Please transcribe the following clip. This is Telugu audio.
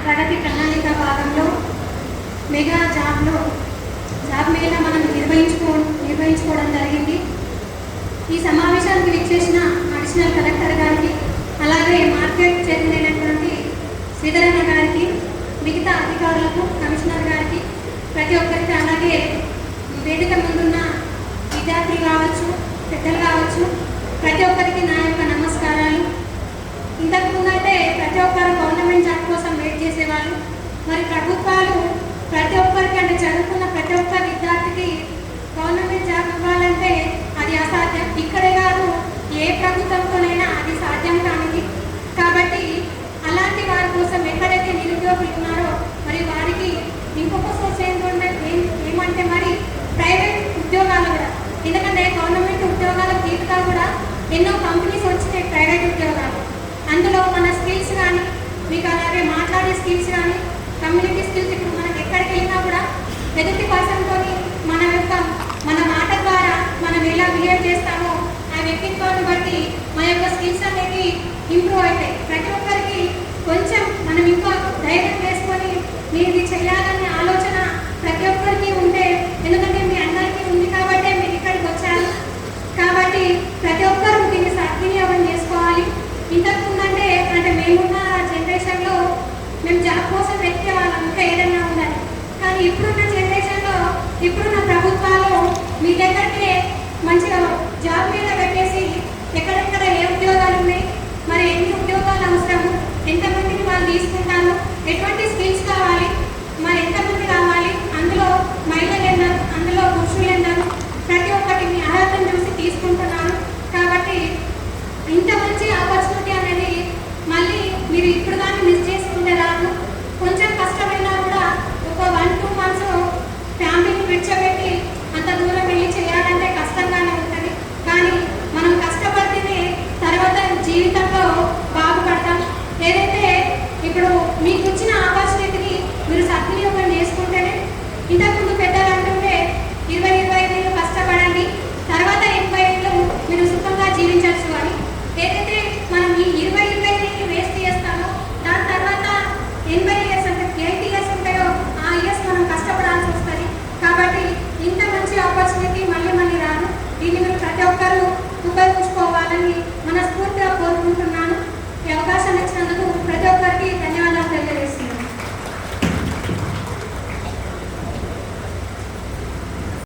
ప్రగతి ప్రణాళిక భాగంలో మెగా జాబ్ మేళా మనం నిర్వహించుకోవడం జరిగింది. ఈ సమావేశానికి విచ్చేసిన అడిషనల్ కలెక్టర్ గారికి, అలాగే మార్కెట్ చైర్మన్ అయినటువంటి శ్రీధరన్న గారికి, మిగతా అధికారులకు, కమిషనర్ గారికి, ప్రతి ఒక్కరికి, అలాగే వేదిక ముందున్న విద్యార్థులు కావచ్చు, పెద్దలు కావచ్చు, ప్రతి ఒక్కరికి నా యొక్క నమస్కారాలు. ఇంతకుముందంటే ప్రతి ఒక్కరు గవర్నమెంట్ జాబ్ కోసం వెయిట్ చేసేవాళ్ళు. మరి ప్రభుత్వాలు ప్రతి ఒక్కరికి, అంటే చదువుకున్న ప్రతి ఒక్క విద్యార్థికి గవర్నమెంట్ జాబ్ ఇవ్వాలంటే అది అసాధ్యం. ఇక్కడే కాదు, ఏ ప్రభుత్వంతోనైనా అది సాధ్యం కానిది. కాబట్టి అలాంటి వారి కోసం ఎక్కడైతే నిరుద్యోగులు ఉన్నారో మరి వారికి ఇంకొక సోర్స్ ఏమంటే మరి ప్రైవేట్ ఉద్యోగాలు కూడా. ఎందుకంటే గవర్నమెంట్ ఉద్యోగాల తీరుగా కూడా ఎన్నో కంపెనీస్ వచ్చినాయి, ప్రైవేట్ ఉద్యోగాలు. అందులో మన స్కిల్స్ కానీ, మీకు అలాగే మాట్లాడే స్కిల్స్ కానీ, కమ్యూనిటీ స్కిల్స్, ఇప్పుడు మనం ఎక్కడికి వెళ్ళినా కూడా ఎదుటి పర్సన్తో మన మాట ద్వారా మనం ఎలా బిహేవ్ చేస్తామో ఆ వ్యక్తిత్వాన్ని బట్టి మన యొక్క స్కిల్స్ అనేవి ఇంప్రూవ్ అవుతాయి. ప్రతి ఒక్కరికి కొంచెం మనం ఇంకా ధైర్యం వేసుకొని మీరు ఇది చేయాలనే ఆలోచన ప్రతి ఒక్కరికి ఉంటే, ఎందుకంటే మీ అందరికీ ఉంది కాబట్టి మీరు ఇక్కడికి వచ్చారు. కాబట్టి ప్రతి ఒక్కరు దీన్ని సద్వినియోగం చేసుకోవాలి. ఇంతకుముందంటే మేమున్న జనరేషన్లో మేము జాబ్ కోసం వెతికే వాళ్ళం, ఇంకా ఏదైనా ఉండాలి. కానీ ఇప్పుడున్న జనరేషన్లో, ఇప్పుడున్న ప్రభుత్వాలు మీ దగ్గరికి మంచిగా జాబ్ మీద పెట్టేసి ఎక్కడెక్కడ ఏ ఉద్యోగాలు ఉన్నాయి, మరి ఎన్ని ఉద్యోగాలు అవసరము, ఎంతమందిని వాళ్ళు తీసుకుంటారు, ఎటువంటి స్కిల్స్ కావాలి, మరి ఎంతమంది కావాలి, అందులో మహిళలు ఎన్నారు, అందులో పురుషులు ఎన్నారు, ప్రతి ఒక్కటి మీ అర్హతను చూసి తీసుకుంటున్నాను. కాబట్టి ఇంత మంచి ఆపర్చునిటీ అనేది మళ్ళీ మీరు ఇప్పుడు కానీ మిస్ చేసుకుంటే రాదు. కొంచెం కష్టమైనా కూడా ఒక 1-2 months ఫ్యామిలీని విడిచిపెట్టి అంత దూరం వెళ్ళి చేయాలంటే కష్టంగానే ఉంటుంది. కానీ మనం కష్టపడితేనే తర్వాత జీవితంలో బాగుపడతాం. ఏదైతే ఇప్పుడు మీకు ఇచ్చిన ఆపర్చునిటీని మీరు సద్వినియోగం చేసుకుంటేనే, ఇంతకుముందు పెద్దలు అంటుంటే 20-25 ఏళ్ళు కష్టపడండి, తర్వాత 80 ఏళ్ళు మీరు సుఖంగా జీవించవచ్చు అని. ఏదైతే మనం ఈ 20